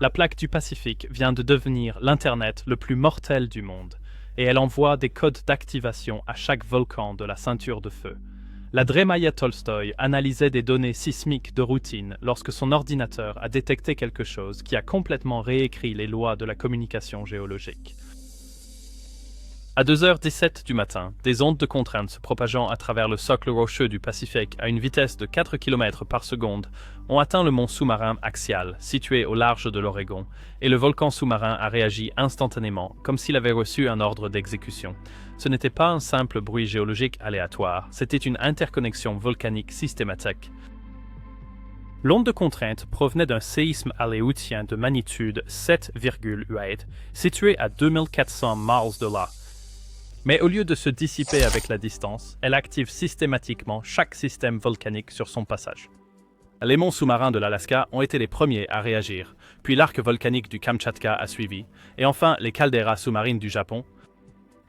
La plaque du Pacifique vient de devenir l'Internet le plus mortel du monde, et elle envoie des codes d'activation à chaque volcan de la ceinture de feu. La Dremaya Tolstoï analysait des données sismiques de routine lorsque son ordinateur a détecté quelque chose qui a complètement réécrit les lois de la communication géologique. À 2h17 du matin, des ondes de contrainte se propageant à travers le socle rocheux du Pacifique à une vitesse de 4 km par seconde ont atteint le mont sous-marin Axial, situé au large de l'Oregon, et le volcan sous-marin a réagi instantanément, comme s'il avait reçu un ordre d'exécution. Ce n'était pas un simple bruit géologique aléatoire, c'était une interconnexion volcanique systématique. L'onde de contrainte provenait d'un séisme aléoutien de magnitude 7,8, situé à 2400 miles de là. Mais au lieu de se dissiper avec la distance, elle active systématiquement chaque système volcanique sur son passage. Les monts sous-marins de l'Alaska ont été les premiers à réagir, puis l'arc volcanique du Kamtchatka a suivi, et enfin les calderas sous-marines du Japon,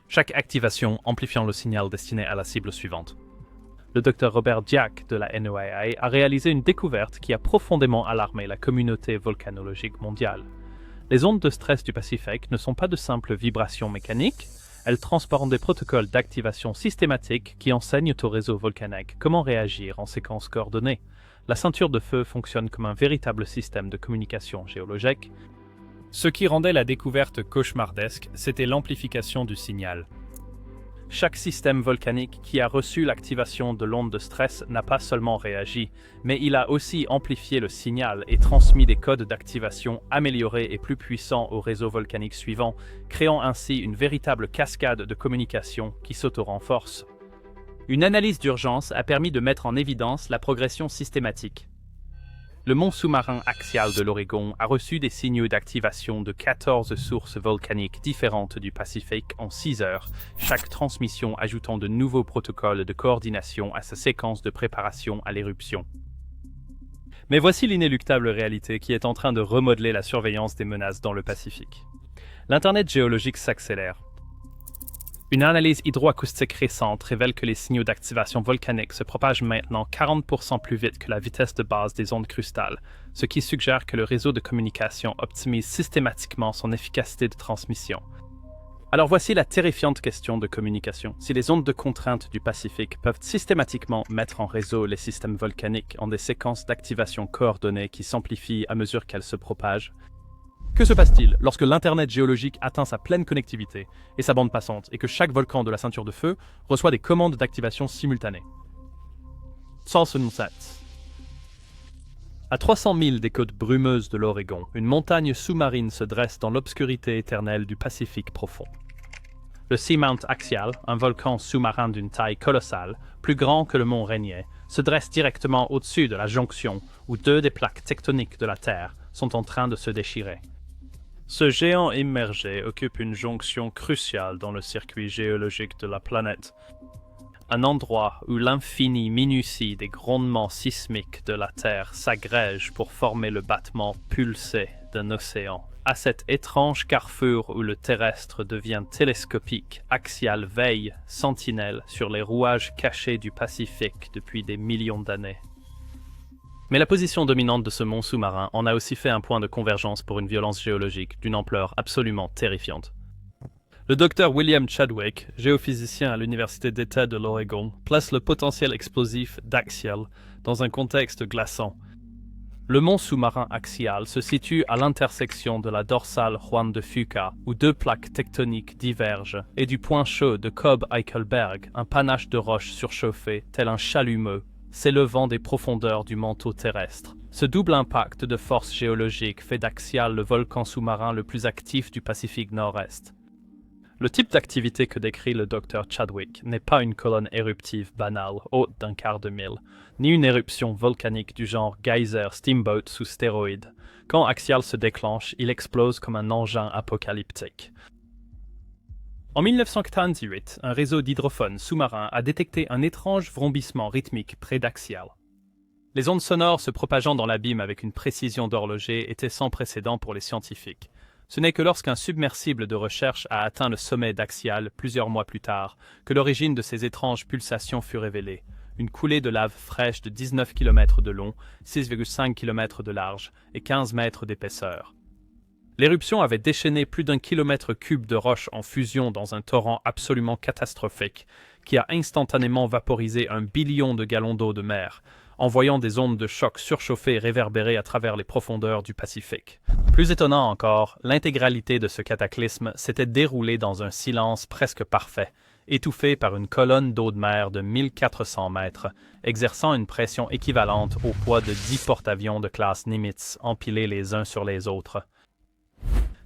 chaque activation amplifiant le signal destiné à la cible suivante. Le Dr Robert Dyack de la NOAA a réalisé une découverte qui a profondément alarmé la communauté volcanologique mondiale. Les ondes de stress du Pacifique ne sont pas de simples vibrations mécaniques. Elles transportent des protocoles d'activation systématique qui enseignent au réseau volcanique comment réagir en séquence coordonnée. La ceinture de feu fonctionne comme un véritable système de communication géologique. Ce qui rendait la découverte cauchemardesque, c'était l'amplification du signal. Chaque système volcanique qui a reçu l'activation de l'onde de stress n'a pas seulement réagi, mais il a aussi amplifié le signal et transmis des codes d'activation améliorés et plus puissants au réseau volcanique suivant, créant ainsi une véritable cascade de communication qui s'auto-renforce. Une analyse d'urgence a permis de mettre en évidence la progression systématique. Le mont sous-marin axial de l'Oregon a reçu des signaux d'activation de 14 sources volcaniques différentes du Pacifique en 6 heures, chaque transmission ajoutant de nouveaux protocoles de coordination à sa séquence de préparation à l'éruption. Mais voici l'inéluctable réalité qui est en train de remodeler la surveillance des menaces dans le Pacifique. L'Internet géologique s'accélère. Une analyse hydroacoustique récente révèle que les signaux d'activation volcanique se propagent maintenant 40% plus vite que la vitesse de base des ondes crustales, ce qui suggère que le réseau de communication optimise systématiquement son efficacité de transmission. Alors voici la terrifiante question de communication. Si les ondes de contrainte du Pacifique peuvent systématiquement mettre en réseau les systèmes volcaniques en des séquences d'activation coordonnées qui s'amplifient à mesure qu'elles se propagent, que se passe-t-il lorsque l'Internet géologique atteint sa pleine connectivité et sa bande passante et que chaque volcan de la ceinture de feu reçoit des commandes d'activation simultanées? À 300 milles des côtes brumeuses de l'Oregon, une montagne sous-marine se dresse dans l'obscurité éternelle du Pacifique profond. Le Seamount Axial, un volcan sous-marin d'une taille colossale, plus grand que le mont Rainier, se dresse directement au-dessus de la jonction où deux des plaques tectoniques de la Terre sont en train de se déchirer. Ce géant immergé occupe une jonction cruciale dans le circuit géologique de la planète, un endroit où l'infinie minutie des grondements sismiques de la Terre s'agrège pour former le battement pulsé d'un océan. À cet étrange carrefour où le terrestre devient télescopique, Axial veille, sentinelle, sur les rouages cachés du Pacifique depuis des millions d'années. Mais la position dominante de ce mont sous-marin en a aussi fait un point de convergence pour une violence géologique d'une ampleur absolument terrifiante. Le docteur William Chadwick, géophysicien à l'Université d'État de l'Oregon, place le potentiel explosif d'Axial dans un contexte glaçant. Le mont sous-marin axial se situe à l'intersection de la dorsale Juan de Fuca, où deux plaques tectoniques divergent, et du point chaud de Cobb-Eichelberg, un panache de roches surchauffées tel un chalumeau, s'élevant des profondeurs du manteau terrestre. Ce double impact de force géologique fait d'Axial le volcan sous-marin le plus actif du Pacifique Nord-Est. Le type d'activité que décrit le Dr Chadwick n'est pas une colonne éruptive banale, haute d'un quart de mille, ni une éruption volcanique du genre geyser steamboat sous stéroïdes. Quand Axial se déclenche, il explose comme un engin apocalyptique. En 1998, un réseau d'hydrophones sous-marins a détecté un étrange vrombissement rythmique près d'Axial. Les ondes sonores se propageant dans l'abîme avec une précision d'horloger étaient sans précédent pour les scientifiques. Ce n'est que lorsqu'un submersible de recherche a atteint le sommet d'Axial plusieurs mois plus tard que l'origine de ces étranges pulsations fut révélée. Une coulée de lave fraîche de 19 km de long, 6,5 km de large et 15 mètres d'épaisseur. L'éruption avait déchaîné plus d'1 kilomètre cube de roches en fusion dans un torrent absolument catastrophique, qui a instantanément vaporisé 1 billion de gallons d'eau de mer, envoyant des ondes de choc surchauffées réverbérer à travers les profondeurs du Pacifique. Plus étonnant encore, l'intégralité de ce cataclysme s'était déroulée dans un silence presque parfait, étouffé par une colonne d'eau de mer de 1400 mètres, exerçant une pression équivalente au poids de 10 porte-avions de classe Nimitz empilés les uns sur les autres.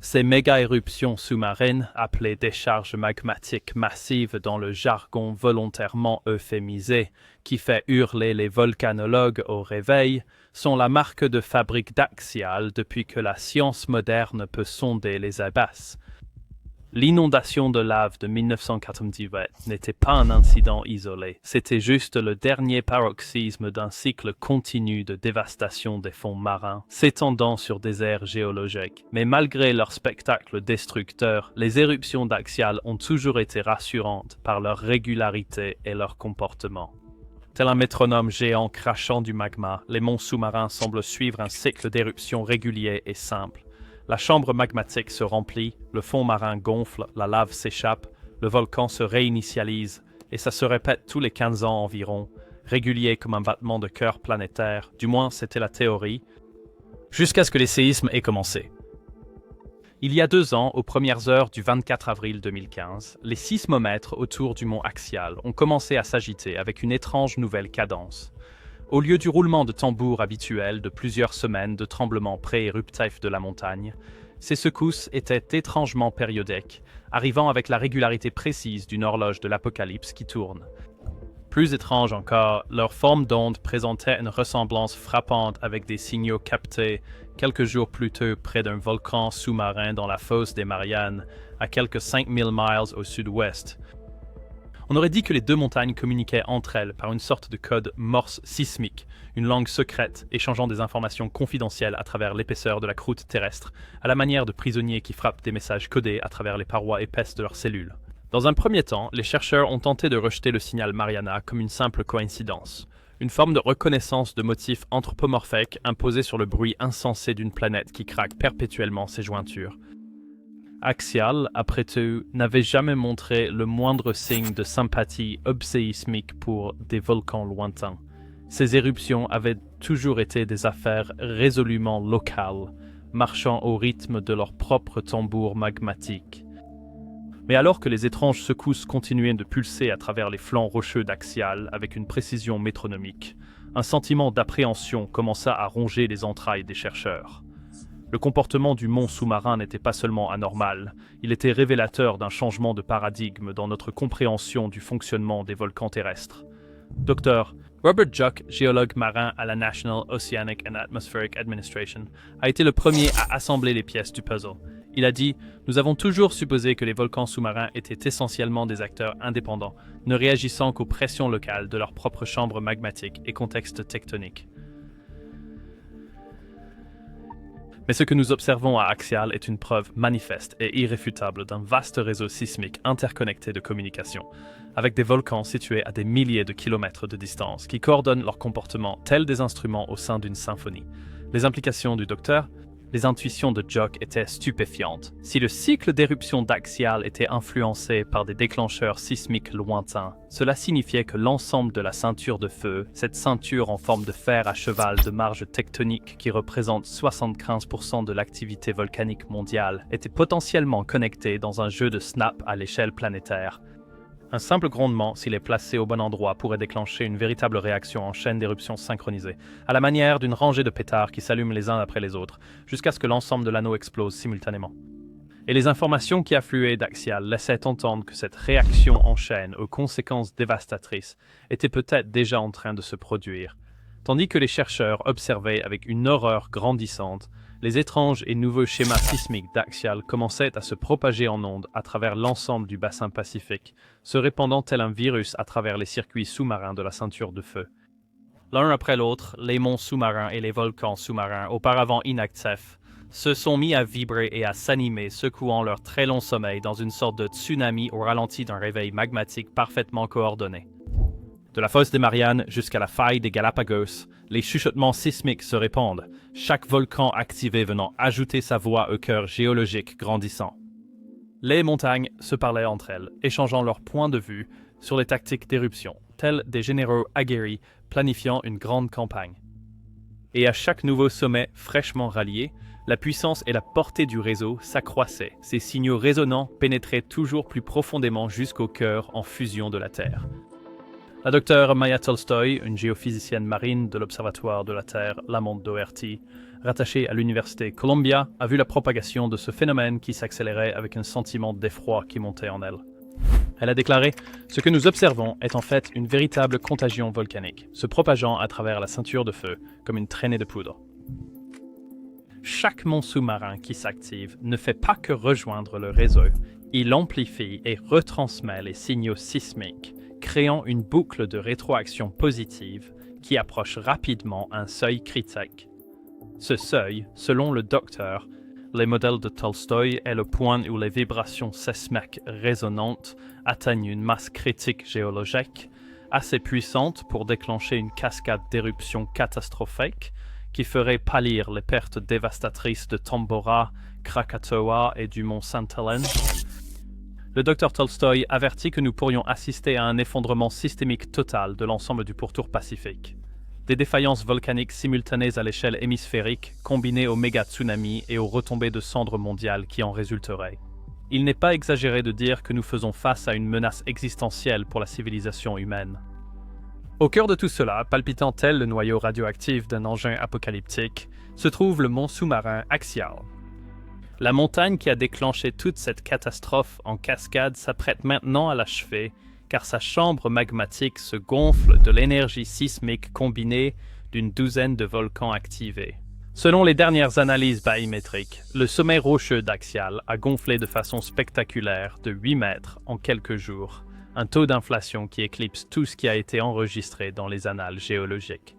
Ces méga-éruptions sous-marines, appelées décharges magmatiques massives dans le jargon volontairement euphémisé, qui fait hurler les volcanologues au réveil, sont la marque de fabrique d'Axial depuis que la science moderne peut sonder les abysses. L'inondation de lave de 1998 n'était pas un incident isolé, c'était juste le dernier paroxysme d'un cycle continu de dévastation des fonds marins, s'étendant sur des aires géologiques. Mais malgré leur spectacle destructeur, les éruptions d'Axial ont toujours été rassurantes par leur régularité et leur comportement. Tel un métronome géant crachant du magma, les monts sous-marins semblent suivre un cycle d'éruptions régulier et simple. La chambre magmatique se remplit, le fond marin gonfle, la lave s'échappe, le volcan se réinitialise, et ça se répète tous les 15 ans environ, régulier comme un battement de cœur planétaire, du moins c'était la théorie, jusqu'à ce que les séismes aient commencé. Il y a 2 ans, aux premières heures du 24 avril 2015, les sismomètres autour du mont Axial ont commencé à s'agiter avec une étrange nouvelle cadence. Au lieu du roulement de tambour habituel de plusieurs semaines de tremblements pré-éruptifs de la montagne, ces secousses étaient étrangement périodiques, arrivant avec la régularité précise d'une horloge de l'apocalypse qui tourne. Plus étrange encore, leur forme d'onde présentait une ressemblance frappante avec des signaux captés quelques jours plus tôt près d'un volcan sous-marin dans la fosse des Mariannes, à quelques 5000 miles au sud-ouest. On aurait dit que les deux montagnes communiquaient entre elles par une sorte de code morse sismique, une langue secrète échangeant des informations confidentielles à travers l'épaisseur de la croûte terrestre, à la manière de prisonniers qui frappent des messages codés à travers les parois épaisses de leurs cellules. Dans un premier temps, les chercheurs ont tenté de rejeter le signal Mariana comme une simple coïncidence, une forme de reconnaissance de motifs anthropomorphiques imposés sur le bruit insensé d'une planète qui craque perpétuellement ses jointures. Axial, après tout, n'avait jamais montré le moindre signe de sympathie obséismique pour des volcans lointains. Ces éruptions avaient toujours été des affaires résolument locales, marchant au rythme de leur propre tambour magmatique. Mais alors que les étranges secousses continuaient de pulser à travers les flancs rocheux d'Axial avec une précision métronomique, un sentiment d'appréhension commença à ronger les entrailles des chercheurs. Le comportement du mont sous-marin n'était pas seulement anormal, il était révélateur d'un changement de paradigme dans notre compréhension du fonctionnement des volcans terrestres. Dr. Robert Juck, géologue marin à la National Oceanic and Atmospheric Administration, a été le premier à assembler les pièces du puzzle. Il a dit « Nous avons toujours supposé que les volcans sous-marins étaient essentiellement des acteurs indépendants, ne réagissant qu'aux pressions locales de leur propre chambre magmatique et contexte tectonique. Mais ce que nous observons à Axial est une preuve manifeste et irréfutable d'un vaste réseau sismique interconnecté de communication, avec des volcans situés à des milliers de kilomètres de distance qui coordonnent leur comportement tels des instruments au sein d'une symphonie. Les implications du docteur? Les intuitions de Juck étaient stupéfiantes. Si le cycle d'éruption d'Axial était influencé par des déclencheurs sismiques lointains, cela signifiait que l'ensemble de la ceinture de feu, cette ceinture en forme de fer à cheval de marge tectonique qui représente 75% de l'activité volcanique mondiale, était potentiellement connecté dans un jeu de snap à l'échelle planétaire. Un simple grondement, s'il est placé au bon endroit, pourrait déclencher une véritable réaction en chaîne d'éruptions synchronisée, à la manière d'une rangée de pétards qui s'allument les uns après les autres, jusqu'à ce que l'ensemble de l'anneau explose simultanément. Et les informations qui affluaient d'Axial laissaient entendre que cette réaction en chaîne aux conséquences dévastatrices était peut-être déjà en train de se produire, tandis que les chercheurs observaient avec une horreur grandissante les étranges et nouveaux schémas sismiques d'Axial commençaient à se propager en ondes à travers l'ensemble du bassin pacifique, se répandant tel un virus à travers les circuits sous-marins de la ceinture de feu. L'un après l'autre, les monts sous-marins et les volcans sous-marins, auparavant inactifs, se sont mis à vibrer et à s'animer, secouant leur très long sommeil dans une sorte de tsunami au ralenti d'un réveil magmatique parfaitement coordonné. De la fosse des Mariannes jusqu'à la faille des Galapagos, les chuchotements sismiques se répandent, chaque volcan activé venant ajouter sa voix au cœur géologique grandissant. Les montagnes se parlaient entre elles, échangeant leurs points de vue sur les tactiques d'éruption, tels des généraux aguerris planifiant une grande campagne. Et à chaque nouveau sommet fraîchement rallié, la puissance et la portée du réseau s'accroissaient, ces signaux résonnants pénétraient toujours plus profondément jusqu'au cœur en fusion de la Terre. La docteure Maya Tolstoy, une géophysicienne marine de l'Observatoire de la Terre Lamont Doherty, rattachée à l'Université Columbia, a vu la propagation de ce phénomène qui s'accélérait avec un sentiment d'effroi qui montait en elle. Elle a déclaré « Ce que nous observons est en fait une véritable contagion volcanique, se propageant à travers la ceinture de feu comme une traînée de poudre. » Chaque mont sous-marin qui s'active ne fait pas que rejoindre le réseau, il amplifie et retransmet les signaux sismiques, créant une boucle de rétroaction positive qui approche rapidement un seuil critique. Ce seuil, selon le docteur, les modèles de Tolstoy est le point où les vibrations sismiques résonantes atteignent une masse critique géologique assez puissante pour déclencher une cascade d'éruptions catastrophiques qui ferait pâlir les pertes dévastatrices de Tambora, Krakatoa et du mont Sainte-Hélène. Le Dr Tolstoy avertit que nous pourrions assister à un effondrement systémique total de l'ensemble du pourtour pacifique. Des défaillances volcaniques simultanées à l'échelle hémisphérique, combinées aux méga-tsunamis et aux retombées de cendres mondiales qui en résulteraient. Il n'est pas exagéré de dire que nous faisons face à une menace existentielle pour la civilisation humaine. Au cœur de tout cela, palpitant tel le noyau radioactif d'un engin apocalyptique, se trouve le mont sous-marin Axial. La montagne qui a déclenché toute cette catastrophe en cascade s'apprête maintenant à l'achever, car sa chambre magmatique se gonfle de l'énergie sismique combinée d'une douzaine de volcans activés. Selon les dernières analyses bathymétriques, le sommet rocheux d'Axial a gonflé de façon spectaculaire de 8 mètres en quelques jours, un taux d'inflation qui éclipse tout ce qui a été enregistré dans les annales géologiques.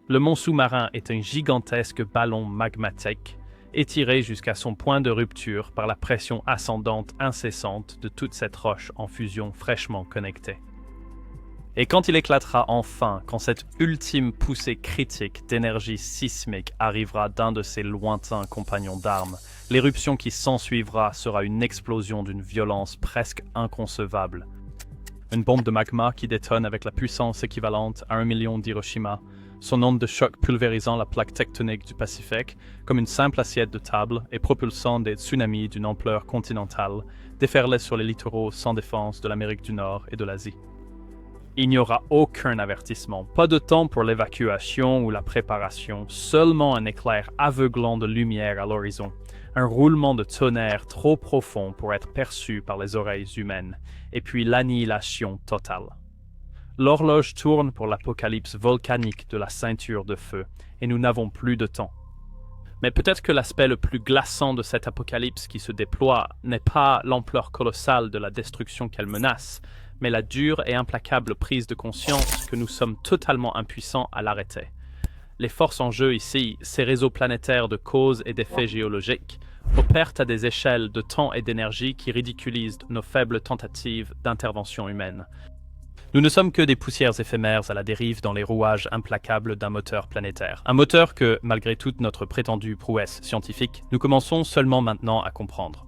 Le mont sous-marin est un gigantesque ballon magmatique, étiré jusqu'à son point de rupture par la pression ascendante incessante de toute cette roche en fusion fraîchement connectée. Et quand il éclatera enfin, quand cette ultime poussée critique d'énergie sismique arrivera d'un de ses lointains compagnons d'armes, l'éruption qui s'ensuivra sera une explosion d'une violence presque inconcevable. Une bombe de magma qui détonne avec la puissance équivalente à 1 million d'Hiroshima, son onde de choc pulvérisant la plaque tectonique du Pacifique comme une simple assiette de table et propulsant des tsunamis d'une ampleur continentale, déferlait sur les littoraux sans défense de l'Amérique du Nord et de l'Asie. Il n'y aura aucun avertissement, pas de temps pour l'évacuation ou la préparation, seulement un éclair aveuglant de lumière à l'horizon, un roulement de tonnerre trop profond pour être perçu par les oreilles humaines, et puis l'annihilation totale. L'horloge tourne pour l'apocalypse volcanique de la ceinture de feu, et nous n'avons plus de temps. Mais peut-être que l'aspect le plus glaçant de cette apocalypse qui se déploie n'est pas l'ampleur colossale de la destruction qu'elle menace, mais la dure et implacable prise de conscience que nous sommes totalement impuissants à l'arrêter. Les forces en jeu ici, ces réseaux planétaires de causes et d'effets géologiques, opèrent à des échelles de temps et d'énergie qui ridiculisent nos faibles tentatives d'intervention humaine. Nous ne sommes que des poussières éphémères à la dérive dans les rouages implacables d'un moteur planétaire. Un moteur que, malgré toute notre prétendue prouesse scientifique, nous commençons seulement maintenant à comprendre.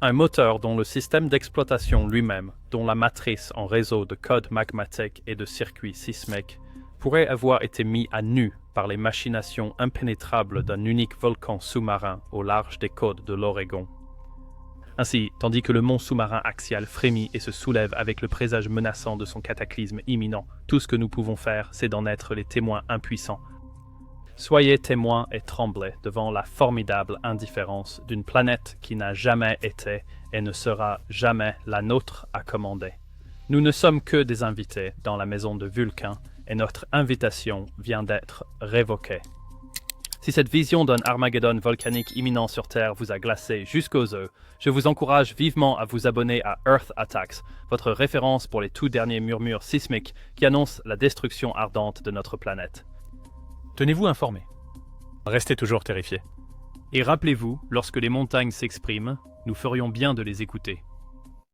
Un moteur dont le système d'exploitation lui-même, dont la matrice en réseau de codes magmatiques et de circuits sismiques, pourrait avoir été mis à nu par les machinations impénétrables d'un unique volcan sous-marin au large des côtes de l'Oregon. Ainsi, tandis que le mont sous-marin axial frémit et se soulève avec le présage menaçant de son cataclysme imminent, tout ce que nous pouvons faire, c'est d'en être les témoins impuissants. Soyez témoins et tremblez devant la formidable indifférence d'une planète qui n'a jamais été et ne sera jamais la nôtre à commander. Nous ne sommes que des invités dans la maison de Vulcain et notre invitation vient d'être révoquée. Si cette vision d'un Armageddon volcanique imminent sur Terre vous a glacé jusqu'aux os, je vous encourage vivement à vous abonner à Earth Attacks, votre référence pour les tout derniers murmures sismiques qui annoncent la destruction ardente de notre planète. Tenez-vous informés. Restez toujours terrifiés. Et rappelez-vous, lorsque les montagnes s'expriment, nous ferions bien de les écouter.